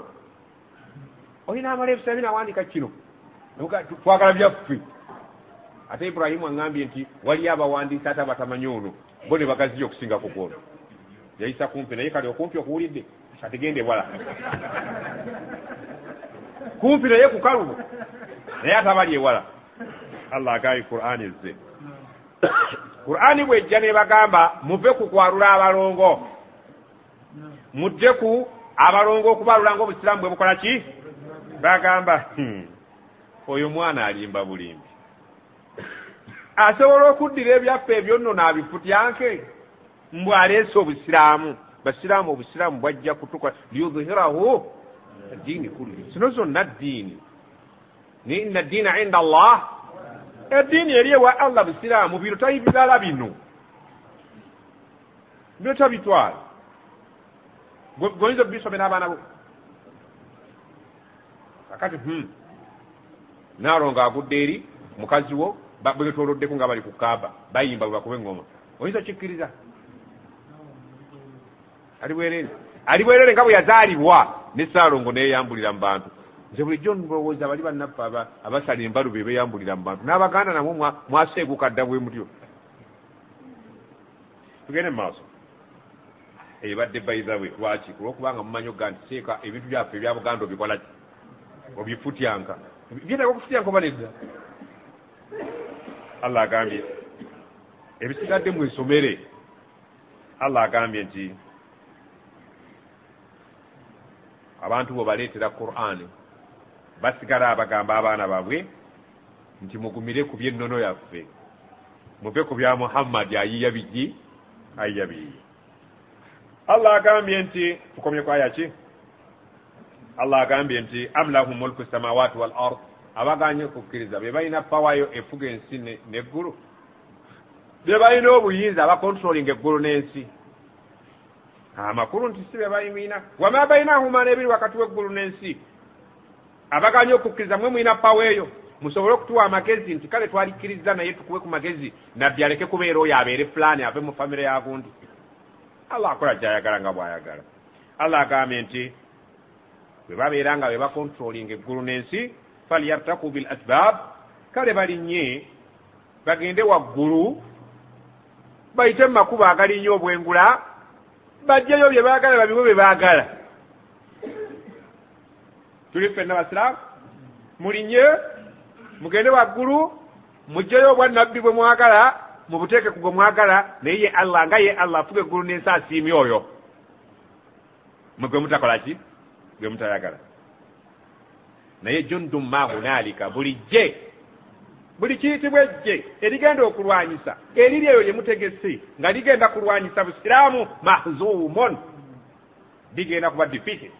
olina amala ebisaba binawandika kino twagala byaffe ate Ibrahimu aŋŋambye nti waliyo abawandiisi ate abatamanyi ono bo ne bagaziyo okusingako kwono yayisa kumpi naye kale okumpi okuwulidde kategende wala kumpi naye ku kalubu naye atabali ewala Allah agaye Qur'ani ezze Qur'ani bwejja ne bagamba muve ku kwarula abalongo mudde ku abalongo okubalula ng'obusiraamu bwe bukola ki bagamba oyo mwana alimba bulimbi asobola okuddira ebyaffe ebyo nno n'abifutyanke mbw aleese obusiraamu basiraamu obusiraamu bwajja kutuka liyudhhirahu addiini kulli zino zonna ddiini ni inna ddiina inda Allah eddiini eri ewa Allah busiraamu bino tayibirala bino bino tabitwala goyinza obisome n'abaana bo kakati Naalongo agudde eri mukazi wo betoloddeku nga bali ku Kaaba bayimba bwe bakuba engoma oyinza kikkiriza ali bwerere nga bwe yazaalibwa ne Saalongo neyeyambulira mu bantu. Nze bulijjo ndowooza bali bannaffe abasala embalu be beeyambulira mu bantu n'Abaganda namwe mwaseeguka dda bwe mutyo. Tugende mu maaso. Ebadde bayizawe lwaki? Olwokubanga mumanyi okuga nti seeka ebintu byaffe ebya Buganda obikola ki? Obifutyanka. Byetaaga okufutyanka oba nedda? Allah agambye ebisigadde mwesomere. Allah agambye nti abantu bo baleetera Qur'ani basigala abagamba abaana baabwe nti mugumire ku by'ennono yaffe, muve ku bya Muhammad ayiya bigi ayiya biyi. Allah agambye nti tukomye ku aya ki? Allah agambye nti am lahum mulku samawati wal ard, abaganye okukkiriza be balina pawayo efuga ensi n'eggulu, be balina obuyinza abakontrolinga eggulu n'ensi. Amakulu nti si be balina wama bainahuma n'ebiri wakati w'eggulu n'ensi. Abaganye okukkiriza mwe mulina pawa eyo musobole okutuwa amagezi nti kale twalikkiriza naye tukube ku magezi nabbi aleke kubeera oyo abeere fulani ave mu famire y'agundi. Allah akola gy'ayagala nga bw'ayagala. Allah agambye nti bwe babeera nga be bakontrolinga eggulu n'ensi falyartaku bil asbab, kale balinnye bagende waggulu bayite mu makubo agalinnye obwengula bajjeyo bye baagala babiwe bye baagala. Tuli ffenna basiraamu mulinnye mugende waggulu mujjeyo obwannabbi bwe mwagala mubuteeke ku gwe mwagala, naye ye Allah nga ye Allah afuga eggulu n'ensi asiimye oyo mugwe mutakola ki? Gwe mutayagala. Naye jundum ma hunaalika, bulijje buli kiyitibwa ejje erigenda okulwanyisa eriri eyo lye mutegesi nga ligenda kulwanyisa busiraamu mahzumun, ligenda kuba defeated.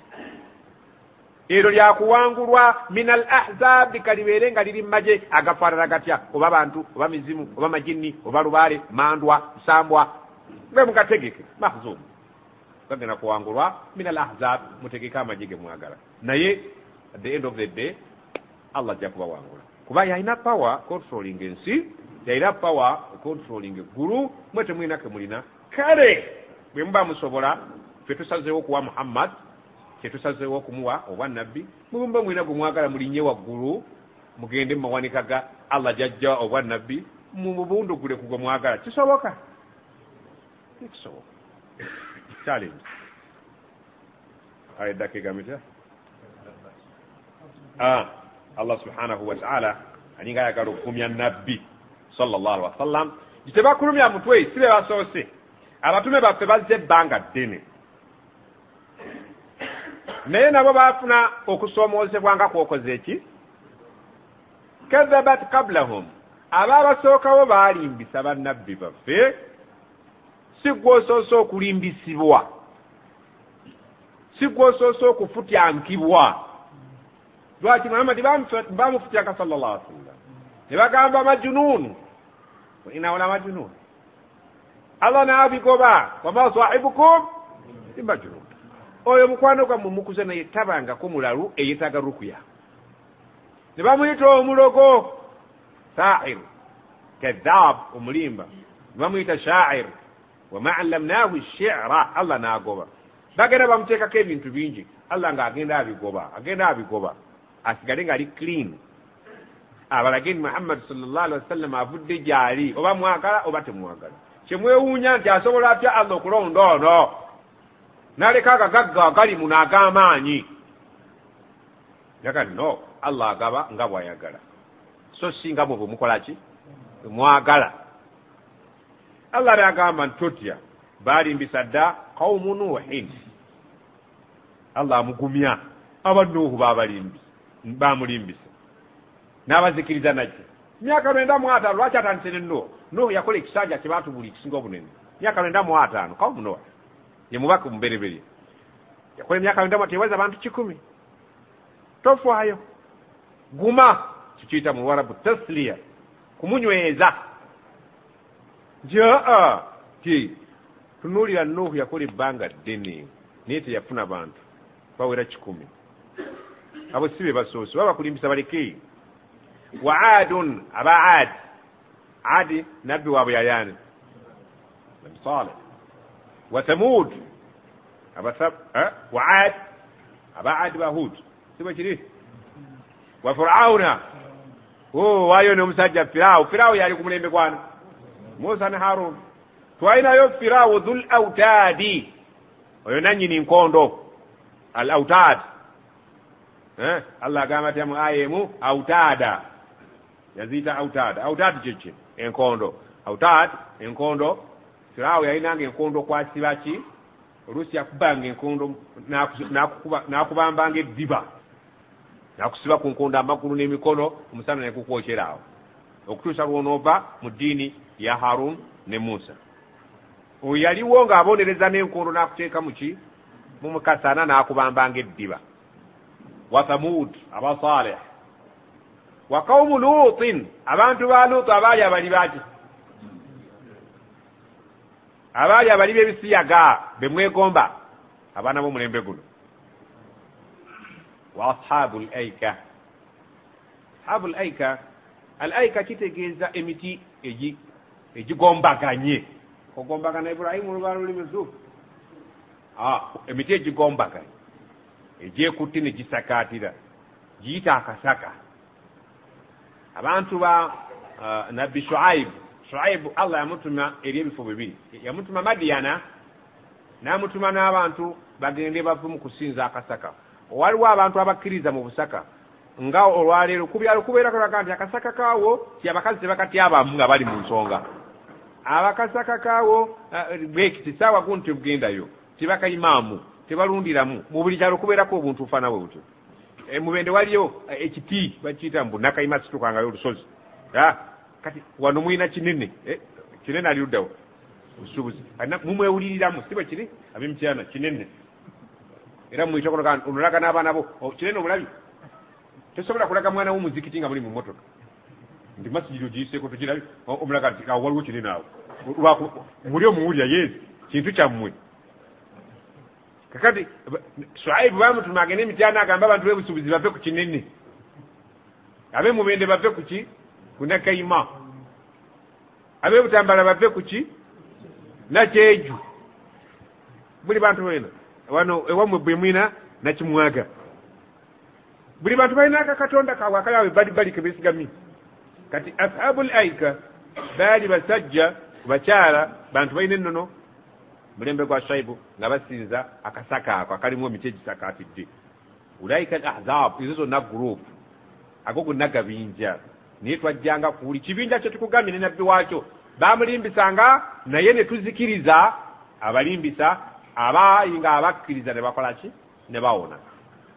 Ero lyakuwangulwa min al ahzab, kalibeere nga liri maje agafaanana gatya, oba bantu oba mizimu oba majini oba lubaale mandwa nsambwa, gwe mugategeke mahzum, gagenda kuwangulwa min al ahzab, mutegeke amagye ge mwagala. Naye at the end of the day Allah ajja kubawangula kuba yalina power controlling ensi, yalina power controlling eggulu, mwe temwinake mulina. Kale bwe muba musobola ffe tusazeewo okuwa Muhammad kyetusazeewo okumuwa obwannabbi, mubumba mwina gwe mwagala mulinnye waggulu mugende mu mawanika ga Allah jajja obwannabbi mubundugule ku gwe mwagala. Kisoboka? Kisoboka. Challenge. Aye dakika mita. Allah subhanahu wa ta'ala aninga ayagala okukumya nabbi sallallahu alaihi wasallam. Tebakulumya mutwe si be basoose. Abatume baffe bazze ebbanga ddene, naye nabo baafuna okusoomoozebwa nga kwokoze eki? Kadhabat qablahum, abaabasookawo baalimbisa bannabbi baffe, si gwosoose okulimbisibwa, si gwosoose okufutyankibwa. Lwaki Muhammad bamufutyanga sallallahu alaihi wasallam ne bagamba majununu, wa innahu la majunun. Allah n'abigoba wama sahibukum bimajnun, oyo mukwano gwammwe mukuze naye tabangako mulalu eyetaaga rukuya. Ne bamuyita omulogo sahir, kadhab omulimba, ne bamuyita sha'ir, wama allamnahu ash-shi'ra, Allah n'agoba. Bagenda bamuteekako ebintu bingi, Allah ng'agenda abigoba asigale ng'ali clean. Abalageni Muhammad sallallahu alaihi wasallam avudde gyali, oba mwagala oba temwagala. Kyemwewuunya nti asobola atya Allah okulonda ono n'aleka agagagga agali mu n'ag'amaanyi. Yaga no, Allah agaba nga bw'ayagala, so singa bwe mukola ki? Mwagala. Allah n'agamba ntotya baalimbisa dda qawmu Nuuhin. Allah amugumya aba Nuuhu bamulimbisa n'abazikiriza nakye. Myaka 95 lwaki atandise ne Nuuhu yakola ekisanja kye baatubuli ekisinga obunene. Myaka 95 qawmu Nuuh ye mubaka mubereberye yakola emyaka 95 teweza abantu 10. Tofaayo guma kikiyita mu Warabu tasliya, kumunyweza. Jaa ki tunuulira Nuuhu yakola ebbanga ddene naye teyafuna bantu bawera 10. Abo si be basoose baba kulimbisa baleke. Wa Aadun, aba Aadi nabbi waabwe yayani Nabi Saleh. Wa Thamud, وعاد أبعاد وهود سبا كده وفرعون واyo n'omusajja Firaawo yali ku mulembe gwana Musa ne Harun twalinayo Firaawo dhul autadi oyo nannyini nkondo al autad Allah agamba ati mu aya emu autada yazita autad kyeki enkondo autad enkondo Firaawo yalinanga enkondo kwasiba ki oluusi yakubanga enkondo nakubambanga eddiba nakusiba ku nkondo amagulu n'emikono omusana nekukwokyeraawo okutuusa lwonoova mu ddiini ya Harun ne Musa oyo yaliwo ng'abonereza n'enkondo n'akuteeka muki mu mukasana n'akubambanga eddiba wa Thamud aba Salih wa qawmu Luutin abantu ba Luutu abaali abali baki abaali abali b'ebisiyaga bemwegomba abaana b'omulembe guno wa ashabul aika ashabul aika al aika kitegeeza emiti egigombaganye ogombagana Ibrahimu olubala luli muzuufu emiti egigombaganye egyekutte ne gisakaatira giyita akasaka abantu ba nabbi Shuaibu Allah yamutuma eri ebifo bibiri yamutuma Madiyana n'amutuma n'abantu bagende bava mu kusinza akasaka waliwo abantu abakkiriza mu busaka nga olwaleero kubyalo kubeerako laga nti akasaka kaawo ti abakazi tebakatyabamu nga bali mu nsonga abakasaka kaawo bwekiti saawa guno tebugendayo tebakayimaamu tebalundiramu mu buli kyalo kubeerako obuntu bufaana bwe butyo mubende waliyo ekiti bakiyita mbu nakayima situkangayo olusozi kati wano mulina kinene kinene ali luddawo obusuubuzi mumwewuliriramu si bwe kiri ab'emityana kinene era muyita konoga onolaga n'abaana bo kinene omulabi tosobola kulaga mwana w'omuzikiti nga muli mu mmotoka ndi masijiri ogiyiseeko tokirabi omulaga nti awo waliwo kinene awo muli omuwulira yeezi kintu kyammwe kakati Shuaibu bamutuma agende emityana agamba abantu b'ebusuubuzi bave ku kinene ab'emubende bave ku ki kunakayima ab'ebutambala bave ku ki nakyeju buli bantu bwena wano ewamwe bwe mwina nakimwaga buli bantu balina akatonda kaabwe akalawe bali kebesigamye kati ashabul aika baali basajja bakyala bantu balina ennono mulembe gwa Shuaibu nga basinza akasaka ako akalimu emiti egisakaatidde ulaika al ahzab izo zonna gurupu ago gonna gabinja naye twajjanga ku buli kibinja kye tukugambye ne nabbi waakyo bamulimbisanga naye ne tuzikiriza abalimbisa abayinga abakkiriza ne bakola ki ne bawona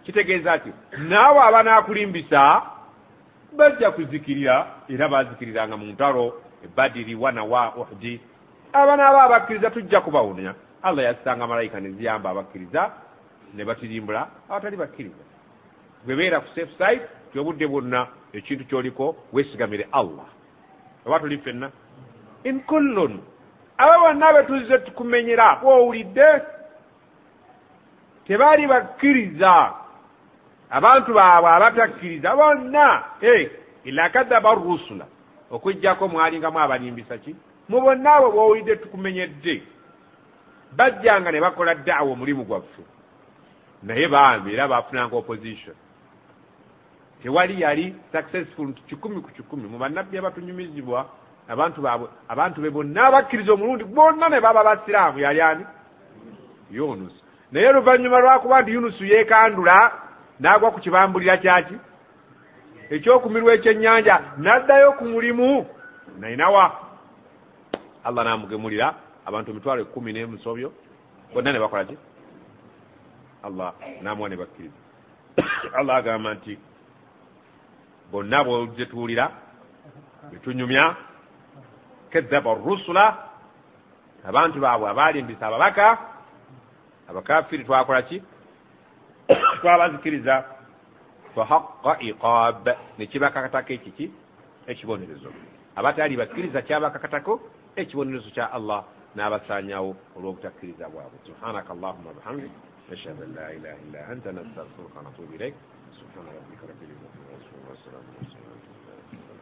kitegeeza ati naawe abanaakulimbisa bajja kuzikirira era bazikiriranga mu ntalo Badiri wana wa Uhudi abanaaba abakkiriza tujja kubawonya Allah yassanga malayika ne ziyamba abakkiriza ne batirimbula abatali bakkiriza gwe beera ku safe side kyobudde bwonna ekintu kyoliko weesigamire Allah oba tuli ffenna in kullun abo bonna betuzize tukumenyera bwowulidde tebaali bakkiriza abantu baabwe abatakkiriza bonna ila kadaba rusula okujjako mwalingamu abalimbisa ki mu bonna abo bwowulidde tukumenyedde bajjanga ne bakola daawa omulimu gwaffe naye bambi era bafunanga opposition tewali yali successful 100 mu bannabbi abatunyumizibwa abantu be bonna abakkiriza omulundi bonna ne baba basiraamu yali ani Yunus naye oluvannyuma lwakuba nti Yunusu yeekandula n'agwa ku kibambulira kyaki ekyokumirwa ekyennyanja n'addayo ku mulimu nainawa Allah n'amugemulira abantu 10,000 n'emusobyo bonna ne bakola ki Allah n'amuwa ne bakkiriza Allah agamba nti bonna bw'oludde tuwulira betunyumya kadhaba rusula abantu baabwe abaalimbisa ababaka abakafiri twakola ki twabazikiriza fahaqqa iqab nekibakakatako ekiki ekibonerezo abataali bakkiriza kyabakakatako ekibonerezo kya Allah n'abasaanyawo olw'obutakkiriza bwabwe subhanaka allahumma bihamdik nashhadu an la ilaha illa anta nastaghfiruka wa natubu ilayk subhana rabbika rabbil izzati amma yasifun wa salamun ala al mursalin